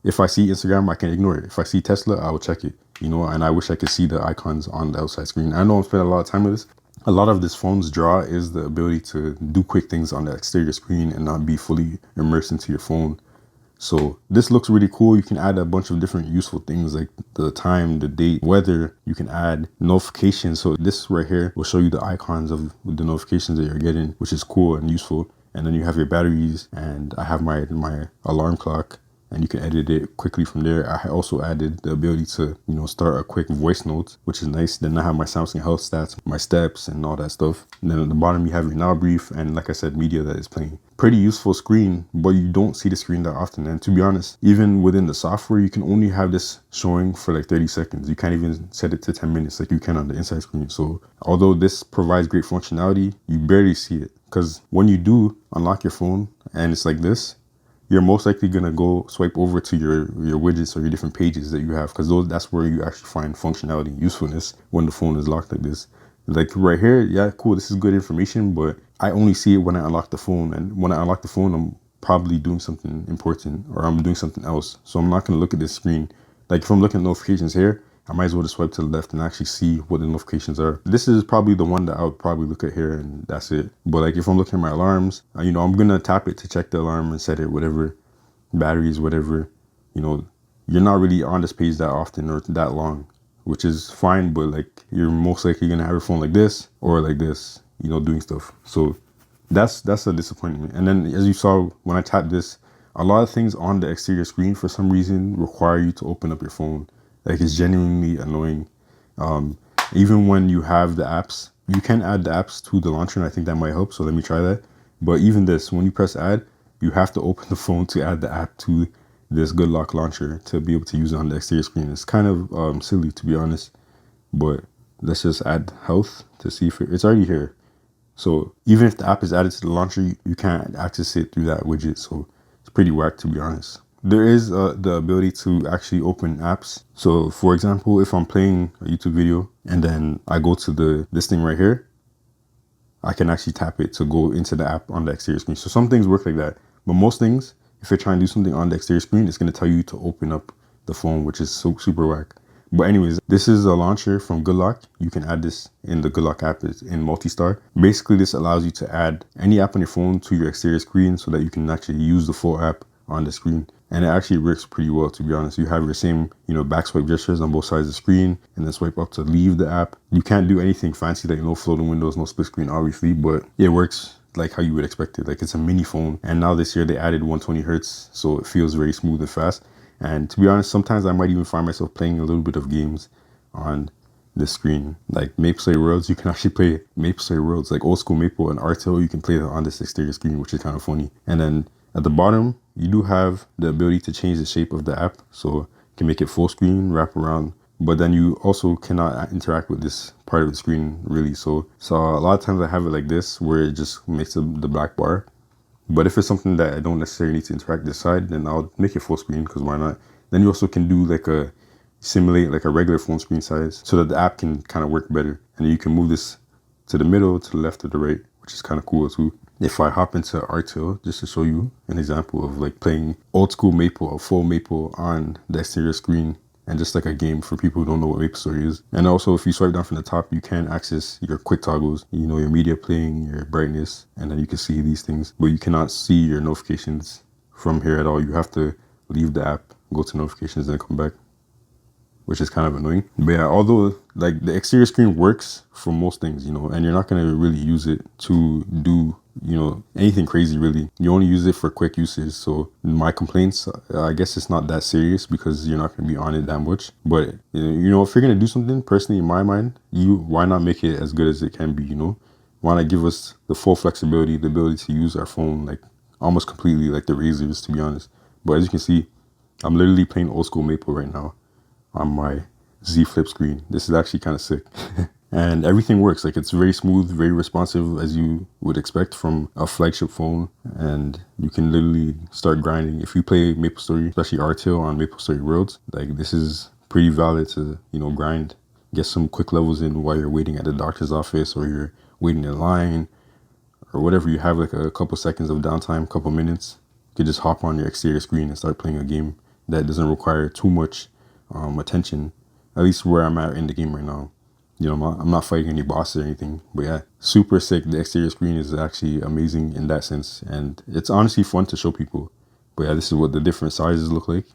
If I see Instagram, I can ignore it. If I see Tesla, I will check it, and I wish I could see the icons on the outside screen. I know I'm spending a lot of time with this. A lot of this phone's draw is the ability to do quick things on the exterior screen and not be fully immersed into your phone. So this looks really cool. You can add a bunch of different useful things like the time, the date, weather. You can add notifications. So this right here will show you the icons of the notifications that you're getting, which is cool and useful. And then you have your batteries, and I have my alarm clock, and you can edit it quickly from there. I also added the ability to, start a quick voice note, which is nice. Then I have my Samsung Health stats, my steps, and all that stuff. And then at the bottom, you have your now brief, and like I said, media that is playing. Pretty useful screen, but you don't see the screen that often. And to be honest, even within the software, you can only have this showing for like 30 seconds. You can't even set it to 10 minutes like you can on the inside screen. So although this provides great functionality, you barely see it. Because when you do unlock your phone and it's like this, you're most likely gonna go swipe over to your widgets or your different pages that you have, because that's where you actually find functionality and usefulness when the phone is locked like this. Like right here, yeah, cool, this is good information, but I only see it when I unlock the phone, and when I unlock the phone, I'm probably doing something important or I'm doing something else. So I'm not gonna look at this screen. Like if I'm looking at notifications here, I might as well just swipe to the left and actually see what the notifications are. This is probably the one that I would probably look at here, and that's it. But like if I'm looking at my alarms, I'm gonna tap it to check the alarm and set it, whatever, batteries, whatever. You're not really on this page that often or that long, which is fine, but like you're most likely gonna have your phone like this or like this, doing stuff. So that's a disappointment. And then as you saw when I tapped this, a lot of things on the exterior screen for some reason require you to open up your phone. Like it's genuinely annoying. Even when you have the apps, you can add the apps to the launcher, and I think that might help. So let me try that. But even this, when you press add, you have to open the phone to add the app to this Good Lock launcher to be able to use it on the exterior screen. It's kind of silly, to be honest. But let's just add health to see if it's already here. So even if the app is added to the launcher, you can't access it through that widget. So it's pretty whack, to be honest. There is the ability to actually open apps. So for example, if I'm playing a YouTube video and then I go to this thing right here, I can actually tap it to go into the app on the exterior screen. So some things work like that. But most things, if you're trying to do something on the exterior screen, it's going to tell you to open up the phone, which is so super whack. But anyways, this is a launcher from Good Lock. You can add this in the Good Lock app in Multi-Star. Basically, this allows you to add any app on your phone to your exterior screen so that you can actually use the full app on the screen. And it actually works pretty well, to be honest. You have your same, back swipe gestures on both sides of the screen, and then swipe up to leave the app. You can't do anything fancy, like no floating windows, no split screen, obviously, but it works like how you would expect it. Like it's a mini phone. And now this year they added 120 hertz, so it feels very smooth and fast. And to be honest, sometimes I might even find myself playing a little bit of games on this screen. Like Maple Story Worlds, you can actually play Maple Story Worlds, like old school Maple and RTL, you can play that on this exterior screen, which is kind of funny. And then at the bottom, you do have the ability to change the shape of the app. So you can make it full screen, wrap around, but then you also cannot interact with this part of the screen really. So a lot of times I have it like this, where it just makes the black bar. But if it's something that I don't necessarily need to interact this side, then I'll make it full screen, because why not? Then you also can do simulate like a regular phone screen size so that the app can kind of work better. And then you can move this to the middle, to the left, or the right, which is kind of cool too. If I hop into RTL, just to show you an example of like playing old school Maple or full Maple on the exterior screen, and just like a game for people who don't know what MapleStory is. And also, if you swipe down from the top, you can access your quick toggles, your media playing, your brightness, and then you can see these things, but you cannot see your notifications from here at all. You have to leave the app, go to notifications, and then come back, which is kind of annoying. But yeah, although like the exterior screen works for most things, and you're not going to really use it to do, anything crazy really. You only use it for quick uses. So my complaints, I guess it's not that serious, because you're not going to be on it that much. But, if you're going to do something, personally, in my mind, why not make it as good as it can be, Why not give us the full flexibility, the ability to use our phone like almost completely like the Razors, to be honest. But as you can see, I'm literally playing old school Maple right now on my Z Flip screen. This is actually kind of sick. And everything works. Like it's very smooth, very responsive, as you would expect from a flagship phone. And you can literally start grinding. If you play MapleStory, especially RTL on MapleStory Worlds, like this is pretty valid to, grind, get some quick levels in while you're waiting at the doctor's office, or you're waiting in line, or whatever. You have like a couple seconds of downtime, couple minutes. You could just hop on your exterior screen and start playing a game. that doesn't require too much attention, at least where I'm at in the game right now. You know, I'm not fighting any bosses or anything, but yeah, super sick. The exterior screen is actually amazing in that sense, and it's honestly fun to show people. But yeah, this is what the different sizes look like.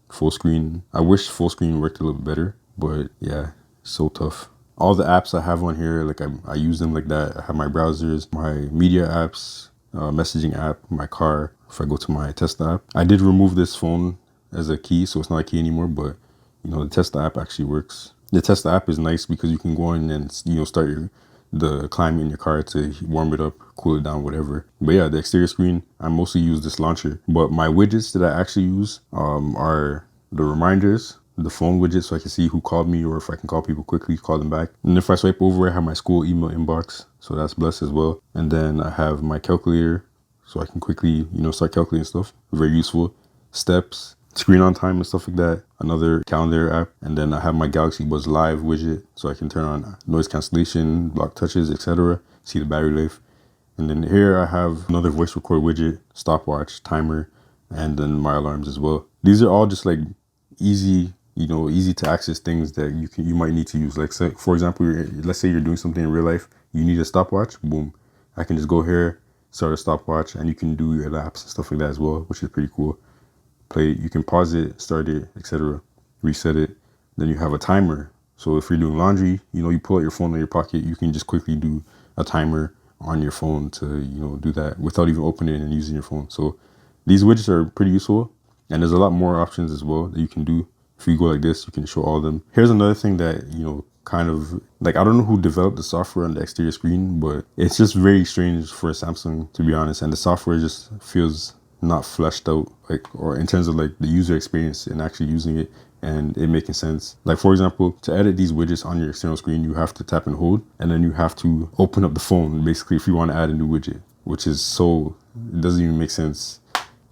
Full screen. I wish full screen worked a little better, but yeah, so tough. All the apps I have on here, like I use them like that. I have my browsers, my media apps, messaging app, my car. If I go to my Tesla app, I did remove this phone as a key, so it's not a key anymore. But you know, the Tesla app actually works. The Tesla app is nice because you can go in and start the climb in your car to warm it up, cool it down, whatever. But yeah, the exterior screen, I mostly use this launcher. But my widgets that I actually use are the reminders, the phone widget, so I can see who called me, or if I can call people quickly, call them back. And if I swipe over, I have my school email inbox, so that's blessed as well. And then I have my calculator, so I can quickly start calculating stuff. Very useful. Steps, screen on time and stuff like that. Another calendar app. And then I have my Galaxy Buds Live widget, so I can turn on noise cancellation, block touches, etc. See the battery life. And then here I have another voice record widget, stopwatch, timer, and then my alarms as well. These are all just like easy to access things that you might need to use. Like, say, for example, let's say you're doing something in real life, you need a stopwatch, boom. I can just go here, start a stopwatch, and you can do your laps and stuff like that as well, which is pretty cool. You can pause it, start it, etc., reset it. Then you have a timer. So if you're doing laundry, you pull out your phone in your pocket, you can just quickly do a timer on your phone to, do that without even opening it and using your phone. So these widgets are pretty useful, and there's a lot more options as well that you can do. If you go like this, you can show all of them. Here's another thing that, kind of like, I don't know who developed the software on the exterior screen, but it's just very strange for a Samsung, to be honest. And the software just feels not fleshed out, like, or in terms of like the user experience and actually using it and it making sense. Like, for example, to edit these widgets on your external screen, you have to tap and hold, and then you have to open up the phone, basically, if you want to add a new widget, which is it doesn't even make sense.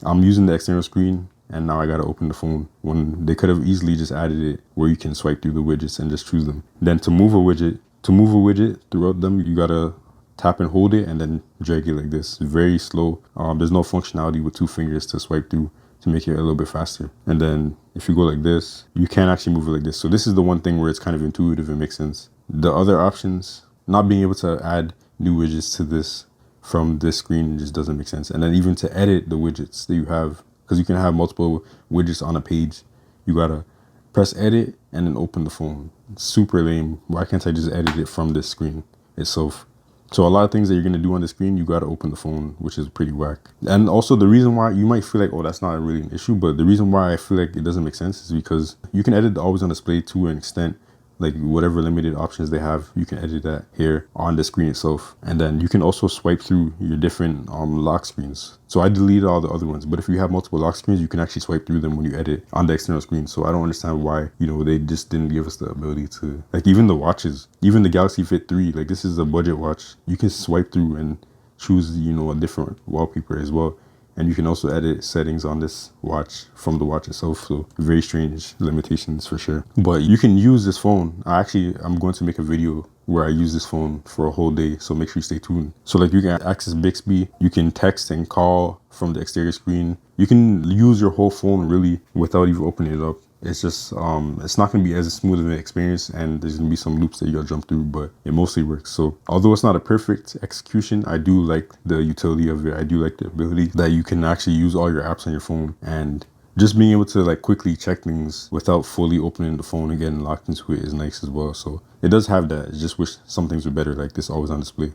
I'm using the external screen, and now I gotta open the phone, when they could have easily just added it where you can swipe through the widgets and just choose them. Then to move a widget throughout them, you gotta tap and hold it and then drag it like this. Very slow. There's no functionality with 2 fingers to swipe through to make it a little bit faster. And then if you go like this, you can actually move it like this. So this is the one thing where it's kind of intuitive and makes sense. The other options, not being able to add new widgets to this from this screen, just doesn't make sense. And then even to edit the widgets that you have, because you can have multiple widgets on a page, you gotta press edit and then open the phone. It's super lame. Why can't I just edit it from this screen itself? So a lot of things that you're going to do on the screen, you got to open the phone, which is pretty whack. And also the reason why you might feel like, oh, that's not really an issue, but the reason why I feel like it doesn't make sense is because you can edit the always on display to an extent. Like, whatever limited options they have, you can edit that here on the screen itself. And then you can also swipe through your different lock screens. So I deleted all the other ones, but if you have multiple lock screens, you can actually swipe through them when you edit on the external screen. So I don't understand why, they just didn't give us the ability to, like, even the watches, even the Galaxy Fit 3, like, this is a budget watch. You can swipe through and choose, a different wallpaper as well. And you can also edit settings on this watch from the watch itself. So very strange limitations for sure. But you can use this phone. I'm going to make a video where I use this phone for a whole day. So make sure you stay tuned. So like, you can access Bixby. You can text and call from the exterior screen. You can use your whole phone really without even opening it up. It's just, it's not going to be as smooth of an experience, and there's going to be some loops that you gotta jump through, but it mostly works. So although it's not a perfect execution, I do like the utility of it. I do like the ability that you can actually use all your apps on your phone, and just being able to like quickly check things without fully opening the phone and getting locked into it is nice as well. So it does have that. I just wish some things were better, like this always on display.